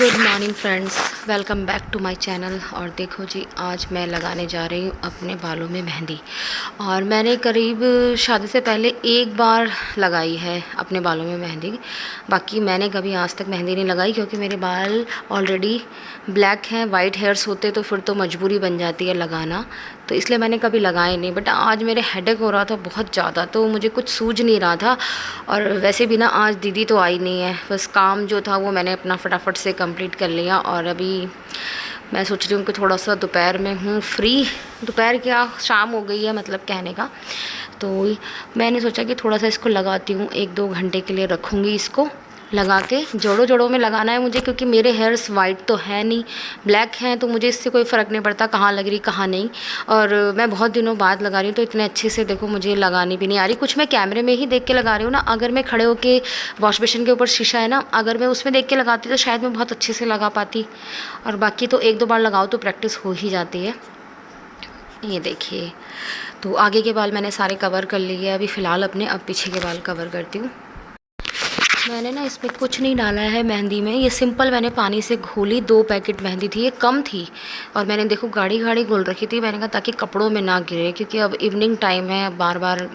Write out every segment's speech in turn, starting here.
Good morning friends, welcome back to my channel. और देखो जी, आज मैं लगाने जा रही हूँ अपने बालों में मेहंदी। और मैंने करीब शादी से पहले एक बार लगाई है अपने बालों में मेहंदी। बाकी मैंने कभी आज तक मेहंदी नहीं लगाई, क्योंकि मेरे बाल ऑलरेडी ब्लैक हैं। वाइट हेयर्स होते तो फिर तो मजबूरी बन जाती है लगाना, तो इसलिए मैंने कभी लगाए नहीं। बट आज मेरे हेडेक हो रहा था बहुत ज़्यादा, तो मुझे कुछ सूझ नहीं रहा था। और वैसे भी ना, आज दीदी तो आई नहीं है, बस काम जो था वो मैंने अपना फटाफट से कंप्लीट कर लिया। और अभी मैं सोच रही हूँ कि थोड़ा सा दोपहर में हूँ फ्री। दोपहर क्या, शाम हो गई है मतलब कहने का। तो मैंने सोचा कि थोड़ा सा इसको लगाती हूँ, 1-2 घंटे के लिए रखूँगी इसको लगा के। जोड़ों जोड़ों में लगाना है मुझे, क्योंकि मेरे हेयर्स वाइट तो है नहीं, ब्लैक हैं, तो मुझे इससे कोई फ़र्क नहीं पड़ता कहाँ लग रही कहाँ नहीं। और मैं बहुत दिनों बाद लगा रही हूँ, तो इतने अच्छे से देखो मुझे लगानी भी नहीं आ रही। कुछ मैं कैमरे में ही देख के लगा रही हूँ ना। अगर मैं खड़े होके, वॉश बेसिन के ऊपर शीशा है ना, अगर मैं उसमें देख के लगाती तो शायद मैं बहुत अच्छे से लगा पाती। और बाकी तो 1-2 बार लगाओ तो प्रैक्टिस हो ही जाती है। ये देखिए, तो आगे के बाल मैंने सारे कवर कर लिए अभी फ़िलहाल अपने। अब पीछे के बाल कवर करती हूँ। मैंने ना इसमें कुछ नहीं डाला है मेहंदी में, ये सिंपल मैंने पानी से घोली। 2 पैकेट मेहंदी थी, ये कम थी। और मैंने देखो गाढ़ी गाढ़ी घोल रखी थी, मैंने कहा ताकि कपड़ों में ना गिरे, क्योंकि अब इवनिंग टाइम है, बार बार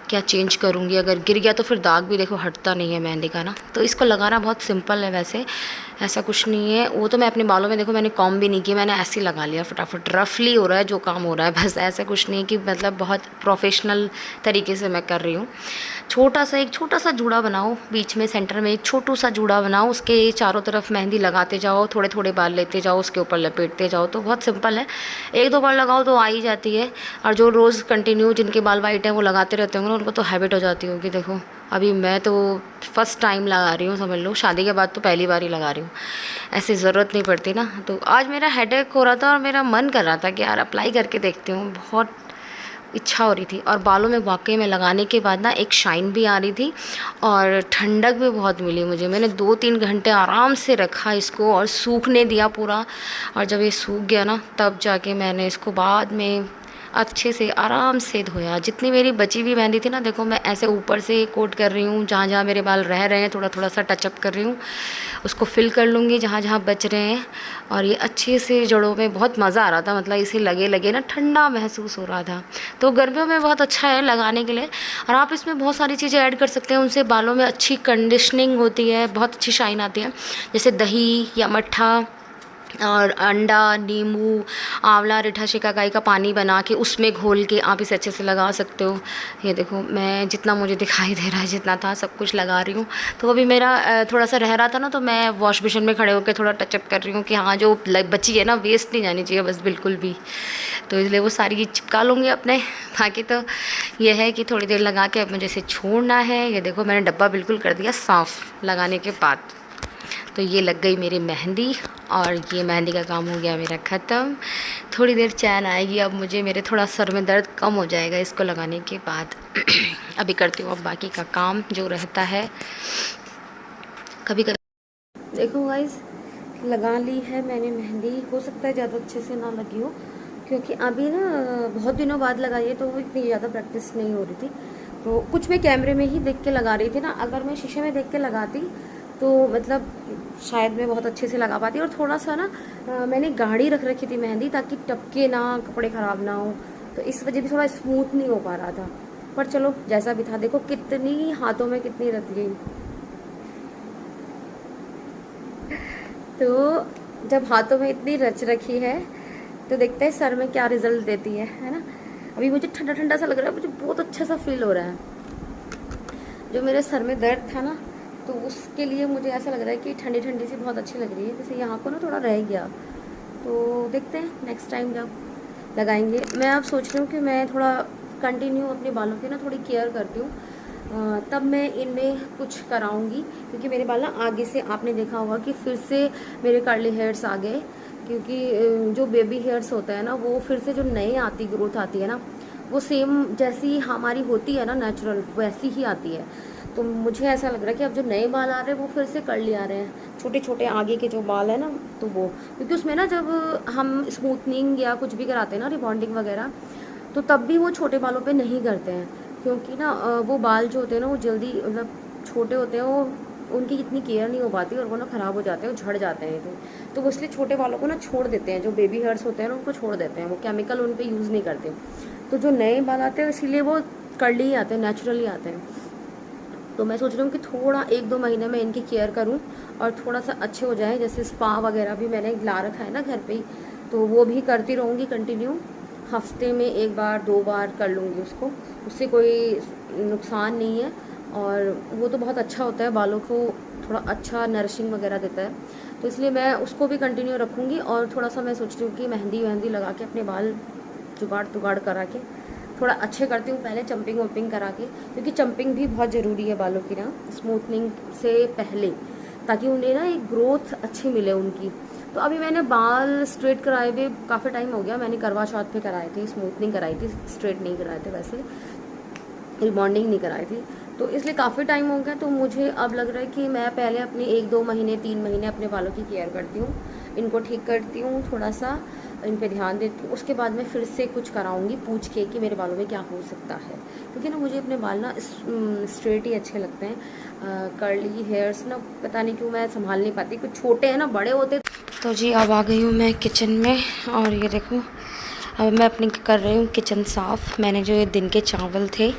क्या चेंज करूँगी। अगर गिर गया तो फिर दाग भी देखो हटता नहीं है मेहंदी का ना। तो इसको लगाना बहुत सिंपल है, वैसे ऐसा कुछ नहीं है। वो तो मैं अपने बालों में देखो मैंने कॉम्ब भी नहीं किया, मैंने ऐसे ही लगा लिया फटाफट। रफली हो रहा है जो काम हो रहा है, बस ऐसा कुछ नहीं कि मतलब बहुत प्रोफेशनल तरीके से मैं कर रही हूँ। एक छोटा सा जूड़ा बनाओ, बीच में सेंटर में एक छोटू सा जूड़ा बनाओ, उसके चारों तरफ मेहंदी लगाते जाओ, थोड़े थोड़े बाल लेते जाओ, उसके ऊपर लपेटते जाओ। तो बहुत सिंपल है, 1-2 बार लगाओ तो आ ही जाती है। और जो रोज़ कंटिन्यू जिनके बाल वाइट हैं वो लगाते रहते होंगे ना, उनको तो हैबिट हो जाती होगी। देखो अभी मैं तो फर्स्ट टाइम लगा रही हूँ, समझ लो। शादी के बाद तो पहली बार ही लगा रही हूँ, ऐसे ज़रूरत नहीं पड़ती ना। तो आज मेरा हेडेक हो रहा था और मेरा मन कर रहा था कि यार अप्लाई करके देखती हूँ, बहुत इच्छा हो रही थी। और बालों में वाकई में लगाने के बाद ना एक शाइन भी आ रही थी और ठंडक भी बहुत मिली मुझे। मैंने 2-3 घंटे आराम से रखा इसको और सूखने दिया पूरा। और जब ये सूख गया ना, तब जाके मैंने इसको बाद में अच्छे से आराम से धोया। जितनी मेरी बची हुई मेहंदी थी ना, देखो मैं ऐसे ऊपर से कोट कर रही हूँ, जहाँ जहाँ मेरे बाल रह रहे हैं थोड़ा थोड़ा सा टचअप कर रही हूँ, उसको फिल कर लूँगी जहाँ जहाँ बच रहे हैं। और ये अच्छे से जड़ों में बहुत मज़ा आ रहा था, मतलब इसे लगे लगे ना ठंडा महसूस हो रहा था। तो गर्मियों में बहुत अच्छा है लगाने के लिए। और आप इसमें बहुत सारी चीज़ें ऐड कर सकते हैं, उनसे बालों में अच्छी कंडीशनिंग होती है, बहुत अच्छी शाइन आती है। जैसे दही या मट्ठा और अंडा, नींबू, आंवला, रीठा शिकाकाई का पानी बना के उसमें घोल के आप इसे अच्छे से लगा सकते हो। ये देखो मैं जितना मुझे दिखाई दे रहा है, जितना था सब कुछ लगा रही हूँ। तो अभी मेरा थोड़ा सा रह रहा था ना, तो मैं वॉश बेसिन में खड़े होकर थोड़ा टचअप कर रही हूँ कि हाँ जो बची है ना, वेस्ट नहीं जानी चाहिए बस बिल्कुल भी। तो इसलिए वो सारी चिपका लूँगी अपने। बाकी तो ये है कि थोड़ी देर लगा के अब मुझे इसे छोड़ना है। ये देखो मैंने डब्बा बिल्कुल कर दिया साफ़ लगाने के बाद। तो ये लग गई मेरी मेहंदी और ये मेहंदी का काम हो गया मेरा ख़त्म। थोड़ी देर चैन आएगी अब मुझे, मेरे थोड़ा सर में दर्द कम हो जाएगा इसको लगाने के बाद। अभी करती हूँ अब बाकी का काम जो रहता है कभी कभी। देखो गाइस, लगा ली है मैंने मेहंदी। हो सकता है ज़्यादा अच्छे से ना लगी हो, क्योंकि अभी ना बहुत दिनों बाद लगाई है, तो वो इतनी ज़्यादा प्रैक्टिस नहीं हो रही थी। तो कुछ मैं कैमरे में ही देख के लगा रही थी ना। अगर मैं शीशे में देख के लगाती तो मतलब शायद मैं बहुत अच्छे से लगा पाती। और थोड़ा सा ना मैंने गाढ़ी रख रखी थी मेहंदी, ताकि टपके ना, कपड़े ख़राब ना हो। तो इस वजह भी थोड़ा स्मूथ नहीं हो पा रहा था। पर चलो जैसा भी था, देखो कितनी हाथों में कितनी रच गई। तो जब हाथों में इतनी रच रखी है, तो देखते हैं सर में क्या रिजल्ट देती है ना। अभी मुझे ठंडा ठंडा सा लग रहा है, मुझे बहुत अच्छा सा फील हो रहा है। जो मेरे सर में दर्द था ना, तो उसके लिए मुझे ऐसा लग रहा है कि ठंडी ठंडी सी बहुत अच्छी लग रही है। जैसे यहाँ को ना थोड़ा रह गया, तो देखते हैं नेक्स्ट टाइम जब लगाएंगे। मैं अब सोच रही हूँ कि मैं थोड़ा कंटिन्यू अपने बालों की ना थोड़ी केयर करती हूँ, तब मैं इनमें कुछ कराऊंगी। क्योंकि मेरे बाल ना आगे से आपने देखा होगा कि फिर से मेरे कर्ली हेयर्स आ गए। क्योंकि जो बेबी हेयर्स होता है ना, वो फिर से जो नए आती ग्रोथ आती है ना, वो सेम जैसी हमारी होती है ना नेचुरल, वैसी ही आती है। तो मुझे ऐसा लग रहा है कि अब जो नए बाल आ रहे हैं वो फिर से कर्ली आ रहे हैं, छोटे छोटे आगे के जो बाल है ना, तो वो। क्योंकि उसमें ना जब हम स्मूथनिंग या कुछ भी कराते हैं ना, रिबॉन्डिंग वगैरह, तो तब भी वो छोटे बालों पे नहीं करते हैं। क्योंकि ना वो बाल जो होते हैं ना, वो जल्दी मतलब छोटे होते हैं, वो उनकी इतनी केयर नहीं हो पाती और वो ना ख़राब हो जाते हैं, वो झड़ जाते हैं। तो वो इसलिए छोटे बालों को ना छोड़ देते हैं, जो बेबी हेयर्स होते हैं ना उनको छोड़ देते हैं, वो केमिकल उन पर यूज़ नहीं करते। तो जो नए बाल आते हैं इसीलिए वो कर्ली ही आते हैं, नेचुरली आते हैं। तो मैं सोच रही हूँ कि थोड़ा 1-2 महीने में इनकी केयर करूँ और थोड़ा सा अच्छे हो जाए। जैसे स्पा वगैरह भी मैंने ला रखा है ना घर पे ही, तो वो भी करती रहूँगी कंटिन्यू। हफ्ते में 1 बार 2 बार कर लूँगी उसको, उससे कोई नुकसान नहीं है। और वो तो बहुत अच्छा होता है, बालों को थोड़ा अच्छा नरिशिंग वगैरह देता है, तो इसलिए मैं उसको भी कंटिन्यू रखूँगी। और थोड़ा सा मैं सोच रही हूँ कि मेहंदी वहंदी लगा के अपने बाल जुगाड़ तुगाड़ करा के थोड़ा अच्छे करती हूँ पहले, चंपिंग वम्पिंग करा के, क्योंकि चंपिंग भी बहुत ज़रूरी है बालों की ना स्मूथनिंग से पहले, ताकि उन्हें ना एक ग्रोथ अच्छी मिले उनकी। तो अभी मैंने बाल स्ट्रेट कराए हुए काफ़ी टाइम हो गया, मैंने करवा चौथ पे कराए थे, स्मूथनिंग कराई थी, स्ट्रेट नहीं कराए थे, वैसे रिबॉन्डिंग नहीं कराई थी। तो इसलिए काफ़ी टाइम हो गया, तो मुझे अब लग रहा है कि मैं पहले अपने 1-2 महीने 3 महीने अपने बालों की केयर करती हूँ, इनको ठीक करती हूँ, थोड़ा सा इन पे ध्यान देती हूँ। उसके बाद मैं फिर से कुछ कराऊंगी पूछ के कि मेरे बालों में क्या हो सकता है, क्योंकि ना मुझे अपने बाल ना स्ट्रेट ही अच्छे लगते हैं। कर्ली हेयर्स ना पता नहीं क्यों मैं संभाल नहीं पाती, कुछ छोटे हैं ना, बड़े होते। तो जी अब आ गई हूँ मैं किचन में, और ये देखो अब मैं अपनी कर रही हूँ किचन साफ़। मैंने जो ये दिन के चावल थे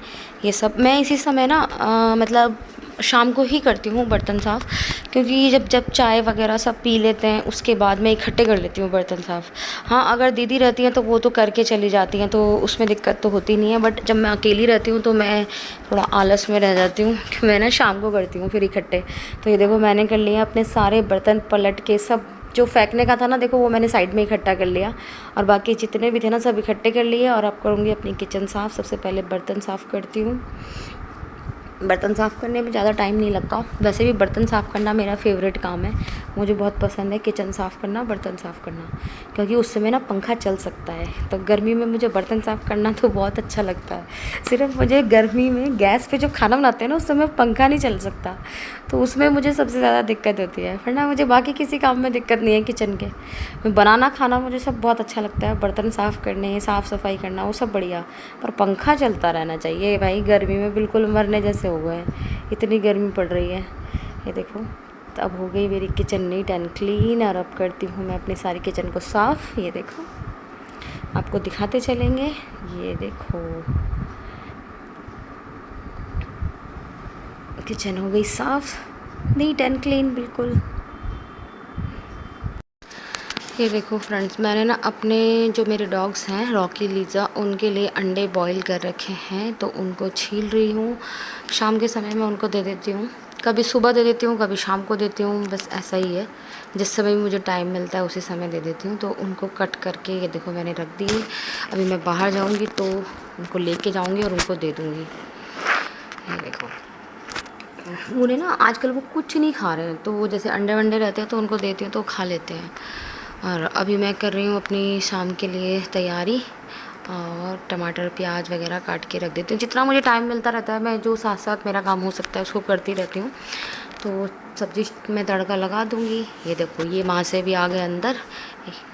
ये सब मैं इसी समय ना मतलब शाम को ही करती हूँ बर्तन साफ़, क्योंकि जब जब चाय वगैरह सब पी लेते हैं उसके बाद मैं इकट्ठे कर लेती हूँ बर्तन साफ़। हाँ अगर दीदी रहती हैं तो वो तो करके चली जाती हैं, तो उसमें दिक्कत तो होती नहीं है, बट जब मैं अकेली रहती हूँ तो मैं थोड़ा आलस में रह जाती हूँ कि मैं ना शाम को करती हूँ फिर इकट्ठे। तो ये देखो मैंने कर लिया अपने सारे बर्तन पलट के, सब जो फेंकने का था ना देखो वो मैंने साइड में इकट्ठा कर लिया, और बाकी जितने भी थे ना सब इकट्ठे कर लिए। और अब करूँगी अपनी किचन साफ़। सबसे पहले बर्तन साफ़ करती हूँ। बर्तन साफ़ करने में ज़्यादा टाइम नहीं लगता, वैसे भी बर्तन साफ़ करना मेरा फेवरेट काम है, मुझे बहुत पसंद है किचन साफ़ करना, बर्तन साफ़ करना, क्योंकि उस समय ना पंखा चल सकता है। तो गर्मी में मुझे बर्तन साफ़ करना तो बहुत अच्छा लगता है। सिर्फ मुझे गर्मी में गैस पे जो खाना बनाते हैं ना उस समय पंखा नहीं चल सकता, तो उसमें मुझे सबसे ज़्यादा दिक्कत होती है, वरना मुझे बाकी किसी काम में दिक्कत नहीं है। किचन के बनाना खाना मुझे सब बहुत अच्छा लगता है, बर्तन साफ़ करने, साफ़ सफाई करना वो सब बढ़िया, पर पंखा चलता रहना चाहिए भाई। गर्मी में बिल्कुल मरने जैसे हो गए, इतनी गर्मी पड़ रही है। ये देखो तो अब हो गई मेरी किचन नीट एंड क्लीन, और अब करती हूँ मैं अपनी सारी किचन को साफ़। ये देखो आपको दिखाते चलेंगे, ये देखो किचन हो गई साफ़, नीट एंड क्लीन बिल्कुल। ये देखो फ्रेंड्स मैंने ना अपने जो मेरे डॉग्स हैं रॉकी लीज़ा, उनके लिए अंडे बॉईल कर रखे हैं, तो उनको छील रही हूँ। शाम के समय में उनको दे देती हूँ, कभी सुबह दे देती हूँ, कभी शाम को देती हूँ, बस ऐसा ही है, जिस समय मुझे टाइम मिलता है उसी समय दे देती हूँ। तो उनको कट करके ये देखो मैंने रख दी। अभी मैं बाहर जाऊँगी तो उनको लेके जाऊँगी और उनको दे दूँगी। ये देखो उन्हें ना आजकल वो कुछ नहीं खा रहे हैं, तो वो जैसे अंडे वंडे रहते हैं तो उनको देती हूँ तो खा लेते हैं। और अभी मैं कर रही हूँ अपनी शाम के लिए तैयारी, और टमाटर प्याज वगैरह काट के रख देती हूँ। जितना मुझे टाइम मिलता रहता है मैं जो साथ साथ मेरा काम हो सकता है उसको करती रहती हूँ। तो सब्ज़ी में तड़का लगा दूँगी। ये देखो ये माँ से भी आ गए अंदर,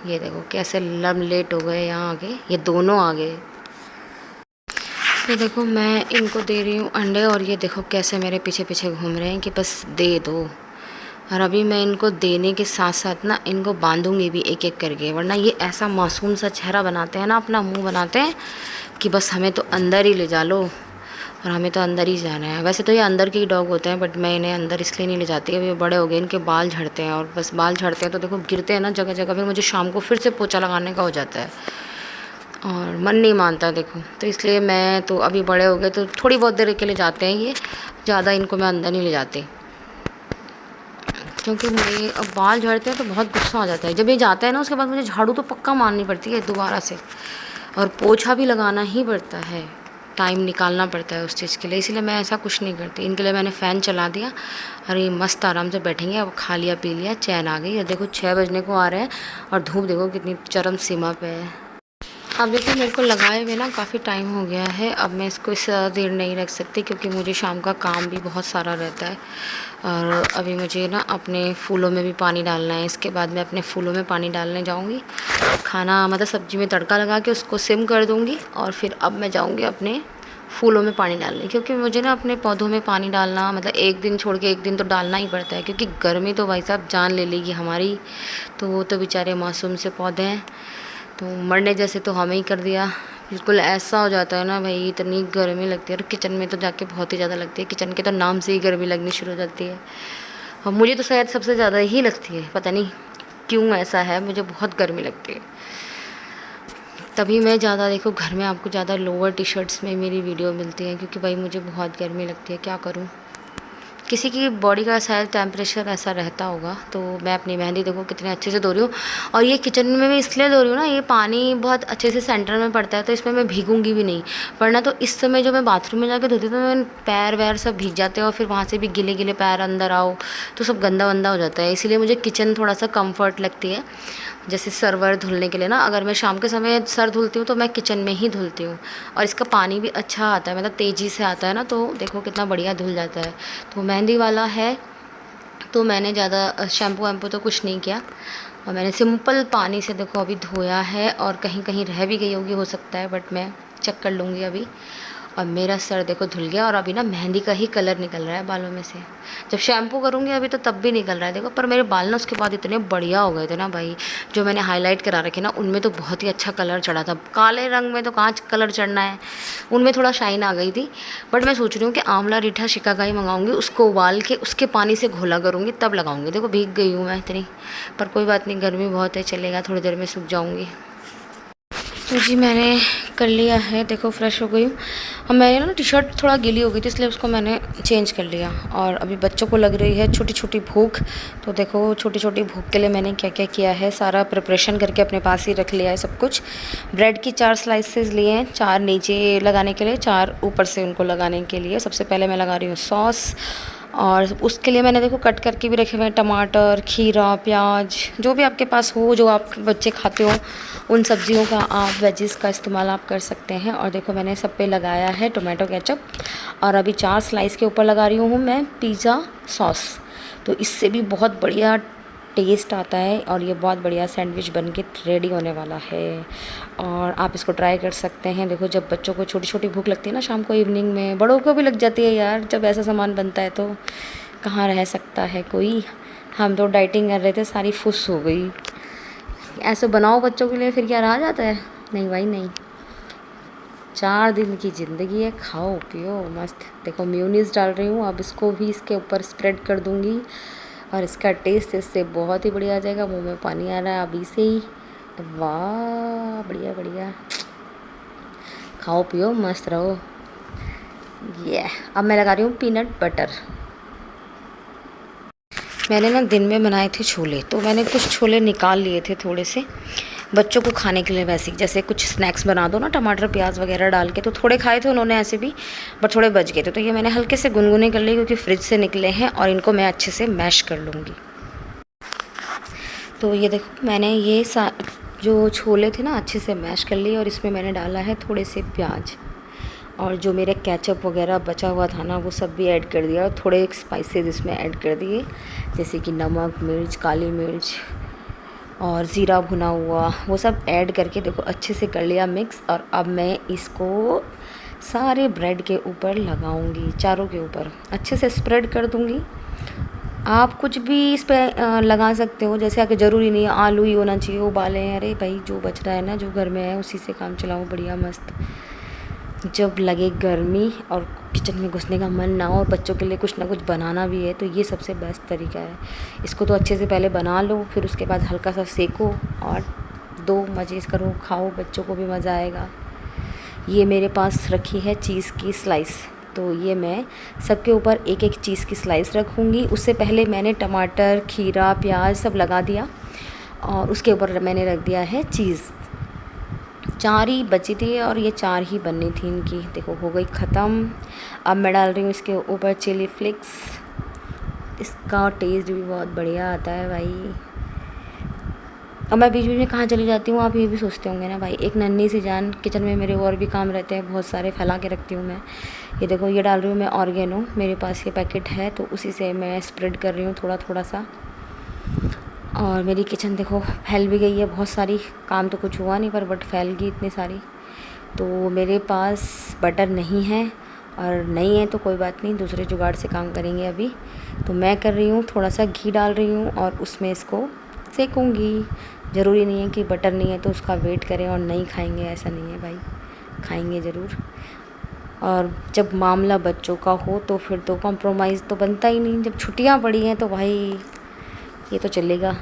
ये देखो कैसे लम लेट हो गए, यहाँ आ गए, ये दोनों आ गए। ये देखो मैं इनको दे रही हूँ अंडे, और ये देखो कैसे मेरे पीछे पीछे घूम रहे हैं कि बस दे दो। और अभी मैं इनको देने के साथ साथ ना इनको बांधूंगी भी एक एक करके, वरना ये ऐसा मासूम सा चेहरा बनाते हैं ना, अपना मुंह बनाते हैं कि बस हमें तो अंदर ही ले जा लो, और हमें तो अंदर ही जाना है। वैसे तो ये अंदर के ही डॉग होते हैं, बट मैं इन्हें अंदर इसलिए नहीं ले जाती, अभी ये बड़े हो गए, इनके बाल झड़ते हैं, और बस बाल झड़ते हैं तो देखो गिरते हैं ना जगह जगह, फिर मुझे शाम को फिर से पोछा लगाने का हो जाता है और मन नहीं मानता देखो। तो इसलिए मैं तो अभी बड़े हो गए तो थोड़ी बहुत देर के लिए जाते हैं ये, ज़्यादा इनको मैं अंदर नहीं ले जाती, क्योंकि मेरे अब बाल झड़ते हैं तो बहुत गुस्सा आ जाता है। जब ये जाता है ना उसके बाद मुझे झाड़ू तो पक्का मारनी पड़ती है दोबारा से, और पोछा भी लगाना ही पड़ता है, टाइम निकालना पड़ता है उस चीज़ के लिए, इसीलिए मैं ऐसा कुछ नहीं करती। इनके लिए मैंने फ़ैन चला दिया और ये मस्त आराम से बैठेंगे। अब खा लिया पी लिया, चैन आ गई। और देखो 6 बजने को आ रहे हैं और धूप देखो कितनी चरम सीमा पे है। अब देखो मेरे को लगाए हुए ना काफ़ी टाइम हो गया है, अब मैं इसको इससे ज़्यादा देर नहीं रख सकती, क्योंकि मुझे शाम का काम भी बहुत सारा रहता है। और अभी मुझे ना अपने फूलों में भी पानी डालना है, इसके बाद मैं अपने फूलों में पानी डालने जाऊंगी। खाना मतलब सब्ज़ी में तड़का लगा के उसको सिम कर दूंगी, और फिर अब मैं जाऊंगी अपने फूलों में पानी डालने, क्योंकि मुझे ना अपने पौधों में पानी डालना मतलब एक दिन छोड़ के एक दिन तो डालना ही पड़ता है, क्योंकि गर्मी तो भाई साहब जान ले लेगी हमारी। तो वो तो बेचारे मासूम से पौधे हैं, तो मरने जैसे तो हमें ही कर दिया। बिल्कुल ऐसा हो जाता है ना भाई, इतनी गर्मी लगती है, और किचन में तो जाके बहुत ही ज़्यादा लगती है। किचन के तो नाम से ही गर्मी लगनी शुरू हो जाती है, और मुझे तो शायद सबसे ज़्यादा ही लगती है, पता नहीं क्यों ऐसा है, मुझे बहुत गर्मी लगती है। तभी मैं ज़्यादा देखो घर में आपको ज़्यादा लोअर टी शर्ट्स में मेरी वीडियो मिलती है, क्योंकि भाई मुझे बहुत गर्मी लगती है, क्या करूँ। किसी की बॉडी का शायद टेम्परेचर ऐसा रहता होगा। तो मैं अपनी मेहंदी देखो कितने अच्छे से धो रही हूँ, और ये किचन में मैं इसलिए धो रही हूँ ना, ये पानी बहुत अच्छे से सेंटर में पड़ता है, तो इसमें मैं भीगूंगी भी नहीं। वरना तो इस समय जो मैं बाथरूम में जाके धोती हूँ तो मैं पैर वैर सब भीग जाते हैं, और फिर वहाँ से भी गिले गिले पैर अंदर आओ तो सब गंदा वंदा हो जाता है। इसीलिए मुझे किचन थोड़ा सा कम्फर्ट लगती है। जैसे सर वर धुलने के लिए ना, अगर मैं शाम के समय सर धुलती हूँ तो मैं किचन में ही धुलती हूँ, और इसका पानी भी अच्छा आता है, मतलब तेज़ी से आता है ना, तो देखो कितना बढ़िया धुल जाता है। तो मेहंदी वाला है, तो मैंने ज़्यादा शैम्पू वैम्पू तो कुछ नहीं किया, और मैंने सिंपल पानी से देखो अभी धोया है, और कहीं कहीं रह भी गई होगी हो सकता है, बट मैं चेक कर लूँगी अभी। और मेरा सर देखो धुल गया, और अभी ना मेहंदी का ही कलर निकल रहा है बालों में से। जब शैम्पू करूँगी अभी तो तब भी निकल रहा है देखो, पर मेरे बाल ना उसके बाद इतने बढ़िया हो गए थे ना भाई, जो मैंने हाईलाइट करा रखे ना उनमें तो बहुत ही अच्छा कलर चढ़ा था। काले रंग में तो कहाँ कलर चढ़ना है, उनमें थोड़ा शाइन आ गई थी। बट मैं सोच रही हूँ कि आंवला रीठा शिकाकाई मंगाऊँगी, उसको उबाल के उसके पानी से घोला करूँगी तब लगाऊँगी। देखो भीग गई हूँ मैं इतनी, पर कोई बात नहीं, गर्मी बहुत है, चलेगा, थोड़ी देर में सूख जाऊँगी। तो जी मैंने कर लिया है, देखो फ्रेश हो गई हूँ। अब मैंने ना टी शर्ट थोड़ा गीली हो गई थी, इसलिए उसको मैंने चेंज कर लिया। और अभी बच्चों को लग रही है छोटी छोटी भूख, तो देखो छोटी छोटी भूख के लिए मैंने क्या क्या किया है, सारा प्रिपरेशन करके अपने पास ही रख लिया है सब कुछ। ब्रेड की 4 स्लाइसेस लिए हैं, 4 नीचे लगाने के लिए, 4 ऊपर से उनको लगाने के लिए। सबसे पहले मैं लगा रही हूँ सॉस, और उसके लिए मैंने देखो कट करके भी रखे हुए हैं टमाटर, खीरा, प्याज, जो भी आपके पास हो, जो आप बच्चे खाते हो उन सब्जियों का आप वेजिस का इस्तेमाल आप कर सकते हैं। और देखो मैंने सब पे लगाया है टोमेटो केचप, और अभी 4 स्लाइस के ऊपर लगा रही हूँ मैं पिज़्ज़ा सॉस। तो इससे भी बहुत बढ़िया टेस्ट आता है, और ये बहुत बढ़िया सैंडविच बन के रेडी होने वाला है, और आप इसको ट्राई कर सकते हैं। देखो जब बच्चों को छोटी छोटी भूख लगती है ना शाम को, इवनिंग में, बड़ों को भी लग जाती है यार, जब ऐसा सामान बनता है तो कहाँ रह सकता है कोई। हम तो डाइटिंग कर रहे थे, सारी फुस हो गई। ऐसे बनाओ बच्चों के लिए, फिर क्या रहा जाता है, नहीं भाई नहीं। 4 दिन की ज़िंदगी है, खाओ पियो मस्त। देखो मेयोनीज़ डाल रही हूँ, अब इसको भी इसके ऊपर स्प्रेड कर दूँगी, और इसका टेस्ट इससे बहुत ही बढ़िया आ जाएगा। मुंह में पानी आ रहा है अभी से ही, वाह बढ़िया बढ़िया। खाओ पियो मस्त रहो। ये अब मैं लगा रही हूँ पीनट बटर। मैंने ना दिन में बनाए थे छोले, तो मैंने कुछ छोले निकाल लिए थे थोड़े से बच्चों को खाने के लिए, वैसे ही जैसे कुछ स्नैक्स बना दो ना टमाटर प्याज वगैरह डाल के, तो थोड़े खाए थे उन्होंने ऐसे भी, बट थोड़े बच गए थे। तो ये मैंने हल्के से गुनगुने कर लिए, क्योंकि फ्रिज से निकले हैं, और इनको मैं अच्छे से मैश कर लूँगी। तो ये देखो मैंने ये जो छोले थे ना अच्छे से मैश कर लिए, और इसमें मैंने डाला है थोड़े से प्याज, और जो मेरे केचप वगैरह बचा हुआ था ना वो सब भी ऐड कर दिया, और थोड़े स्पाइसेस इसमें ऐड कर दिए, जैसे कि नमक, मिर्च, काली मिर्च और ज़ीरा भुना हुआ, वो सब ऐड करके देखो अच्छे से कर लिया मिक्स। और अब मैं इसको सारे ब्रेड के ऊपर लगाऊंगी, चारों के ऊपर अच्छे से स्प्रेड कर दूंगी। आप कुछ भी इस पर लगा सकते हो, जैसे आके ज़रूरी नहीं है आलू ही होना चाहिए उबाले। अरे भाई जो बच रहा है ना, जो घर में है उसी से काम चलाओ बढ़िया मस्त। जब लगे गर्मी और किचन में घुसने का मन ना हो, और बच्चों के लिए कुछ ना कुछ बनाना भी है, तो ये सबसे बेस्ट तरीका है। इसको तो अच्छे से पहले बना लो, फिर उसके बाद हल्का सा सेको और दो मज़े करो, खाओ, बच्चों को भी मज़ा आएगा। ये मेरे पास रखी है चीज़ की स्लाइस, तो ये मैं सबके ऊपर एक एक चीज़ की स्लाइस रखूँगी। उससे पहले मैंने टमाटर, खीरा, प्याज सब लगा दिया, और उसके ऊपर मैंने रख दिया है चीज़। 4 ही बची थी, और ये 4 ही बननी थी इनकी, देखो हो गई ख़त्म। अब मैं डाल रही हूँ इसके ऊपर चिली फ्लेक्स, इसका टेस्ट भी बहुत बढ़िया आता है भाई। अब मैं बीच बीच में कहाँ चली जाती हूँ, आप ये भी सोचते होंगे ना भाई, एक नन्ही सी जान, किचन में मेरे और भी काम रहते हैं बहुत सारे, फैला के रखती हूँ मैं। ये देखो ये डाल रही हूँ मैं ऑर्गेनो, मेरे पास ये पैकेट है, तो उसी से मैं स्प्रेड कर रही हूँ थोड़ा थोड़ा सा। और मेरी किचन देखो फैल भी गई है बहुत सारी, काम तो कुछ हुआ नहीं पर बट फैल गई इतनी सारी। तो मेरे पास बटर नहीं है, और नहीं है तो कोई बात नहीं, दूसरे जुगाड़ से काम करेंगे अभी। तो मैं कर रही हूँ, थोड़ा सा घी डाल रही हूँ और उसमें इसको सेकूँगी। ज़रूरी नहीं है कि बटर नहीं है तो उसका वेट करें और नहीं खाएंगे, ऐसा नहीं है भाई, खाएंगे ज़रूर। और जब मामला बच्चों का हो तो फिर तो कॉम्प्रोमाइज़ तो बनता ही नहीं। जब छुट्टियां पड़ी हैं तो भाई ये तो चलेगा।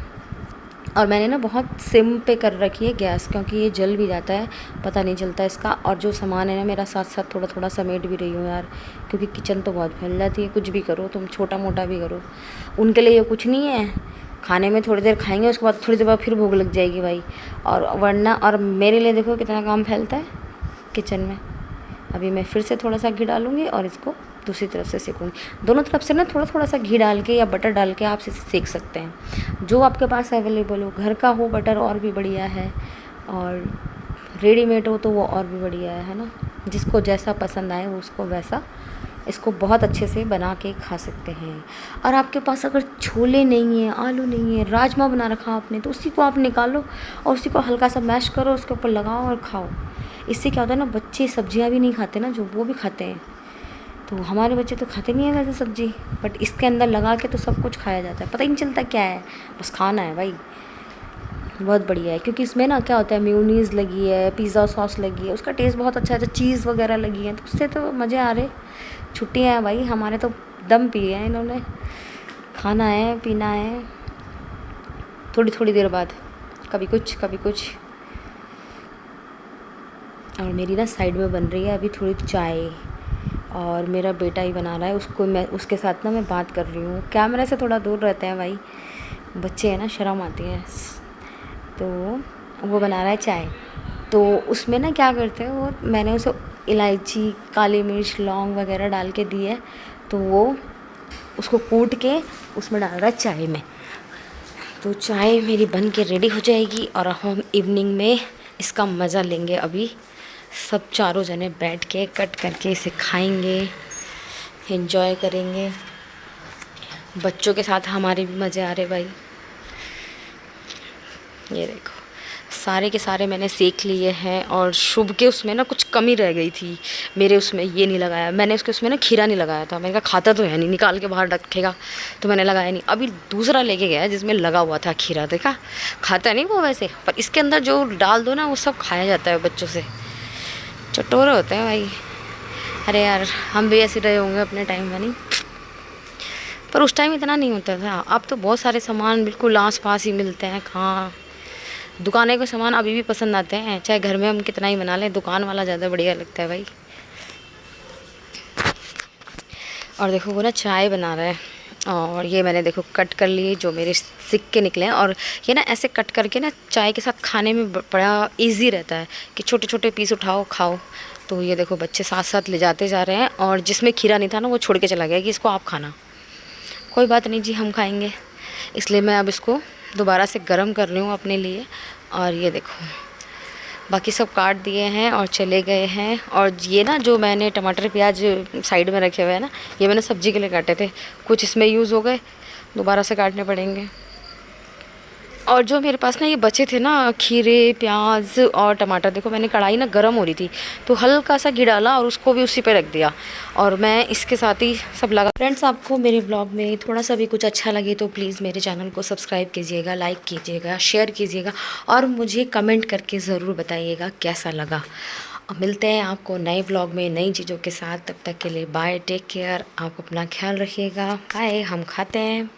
और मैंने ना बहुत सिम पे कर रखी है गैस, क्योंकि ये जल भी जाता है, पता नहीं चलता इसका। और जो सामान है ना मेरा, साथ साथ थोड़ा थोड़ा समेट भी रही हूँ यार, क्योंकि किचन तो बहुत फैल जाती है। कुछ भी करो तुम, छोटा मोटा भी करो, उनके लिए ये कुछ नहीं है। खाने में थोड़ी देर खाएंगे, उसके बाद थोड़ी देर बाद फिर भूख लग जाएगी भाई। और वरना, और मेरे लिए देखो कितना काम फैलता है किचन में। अभी मैं फिर से थोड़ा सा घी डालूँगी और इसको दूसरी तरफ से सेकूँगी। दोनों तरफ से ना थोड़ा थोड़ा सा घी डाल के या बटर डाल के आप इसे सेक सकते हैं, जो आपके पास अवेलेबल हो। घर का हो बटर और भी बढ़िया है, और रेडीमेड हो तो वो और भी बढ़िया है ना। जिसको जैसा पसंद आए वो उसको वैसा इसको बहुत अच्छे से बना के खा सकते हैं। और आपके पास अगर छोले नहीं हैं, आलू नहीं है, राजमा बना रखा आपने, तो उसी को आप निकालो और उसी को हल्का सा मैश करो, उसके ऊपर लगाओ और खाओ। इससे क्या होता है ना, बच्चे सब्जियां भी नहीं खाते ना, जो वो भी खाते हैं। तो हमारे बच्चे तो खाते नहीं हैं वैसे सब्जी, बट इसके अंदर लगा के तो सब कुछ खाया जाता है, पता ही नहीं चलता क्या है, बस खाना है भाई। बहुत बढ़िया है, क्योंकि इसमें ना क्या होता है, मेयोनीज़ लगी है, पिज़्ज़ा सॉस लगी है, उसका टेस्ट बहुत अच्छा है, तो चीज़ वगैरह लगी है, तो उससे तो मज़े आ रहे। छुट्टियाँ हैं भाई, हमारे तो दम पिए हैं इन्होंने। खाना है, पीना है, थोड़ी थोड़ी देर बाद कभी कुछ कभी कुछ। और मेरी ना साइड में बन रही है अभी थोड़ी चाय, और मेरा बेटा ही बना रहा है, उसको मैं उसके साथ ना मैं बात कर रही हूँ। कैमरे से थोड़ा दूर रहते हैं भाई, बच्चे हैं ना, शर्म आती है। तो वो बना रहा है चाय, तो उसमें ना क्या करते हैं वो, मैंने उसे इलायची, काली मिर्च, लौंग वगैरह डाल के दी है, तो वो उसको कूट के उसमें डाल रहा है चाय में। तो चाय मेरी बन के रेडी हो जाएगी और हम इवनिंग में इसका मज़ा लेंगे। अभी सब चारों जने बैठ के कट करके इसे खाएंगे, एंजॉय करेंगे। बच्चों के साथ हमारे भी मज़े आ रहे भाई। ये देखो, सारे के सारे मैंने सेक लिए हैं। और शुभ के उसमें ना कुछ कमी रह गई थी, मेरे उसमें ये नहीं लगाया मैंने, उसके उसमें ना खीरा नहीं लगाया था। मैंने कहा खाता तो है नहीं, निकाल के बाहर रखेगा, तो मैंने लगाया नहीं। अभी दूसरा लेके गया जिसमें लगा हुआ था खीरा, देखा, खाता नहीं वो वैसे, पर इसके अंदर जो डाल दो ना वो सब खाया जाता है बच्चों से, चटोरे होते हैं भाई। अरे यार, हम भी ऐसे रहे होंगे अपने टाइम में, नहीं, पर उस टाइम इतना नहीं होता था। अब तो बहुत सारे सामान बिल्कुल आस पास ही मिलते हैं। कहाँ दुकानें के सामान अभी भी पसंद आते हैं, चाहे घर में हम कितना ही बना लें, दुकान वाला ज़्यादा बढ़िया लगता है भाई। और देखो वो ना चाय बना रहा है, और ये मैंने देखो कट कर लिए जो मेरे सिक्के निकले हैं। और ये ना ऐसे कट करके ना चाय के साथ खाने में बड़ा इजी रहता है कि छोटे छोटे पीस उठाओ खाओ। तो ये देखो बच्चे साथ साथ ले जाते जा रहे हैं, और जिसमें खीरा नहीं था ना वो छोड़ के चला गया कि इसको आप खाना। कोई बात नहीं जी, हम खाएंगे। इसलिए मैं अब इसको दोबारा से गर्म कर रही हूँ अपने लिए। और ये देखो बाकी सब काट दिए हैं और चले गए हैं। और ये ना जो मैंने टमाटर प्याज साइड में रखे हुए हैं ना, ये मैंने सब्ज़ी के लिए काटे थे, कुछ इसमें यूज़ हो गए, दोबारा से काटने पड़ेंगे। और जो मेरे पास ना ये बचे थे ना खीरे, प्याज और टमाटर, देखो मैंने कढ़ाई ना गर्म हो रही थी तो हल्का सा घी डाला और उसको भी उसी पे रख दिया, और मैं इसके साथ ही सब लगा। फ्रेंड्स, आपको मेरे ब्लॉग में थोड़ा सा भी कुछ अच्छा लगे तो प्लीज़ मेरे चैनल को सब्सक्राइब कीजिएगा, लाइक कीजिएगा, शेयर कीजिएगा, और मुझे कमेंट करके ज़रूर बताइएगा कैसा लगा। अब मिलते हैं आपको नए ब्लॉग में नई चीज़ों के साथ। तब तक के लिए बाय, टेक केयर, आप अपना ख्याल रखिएगा, बाय। हम खाते हैं।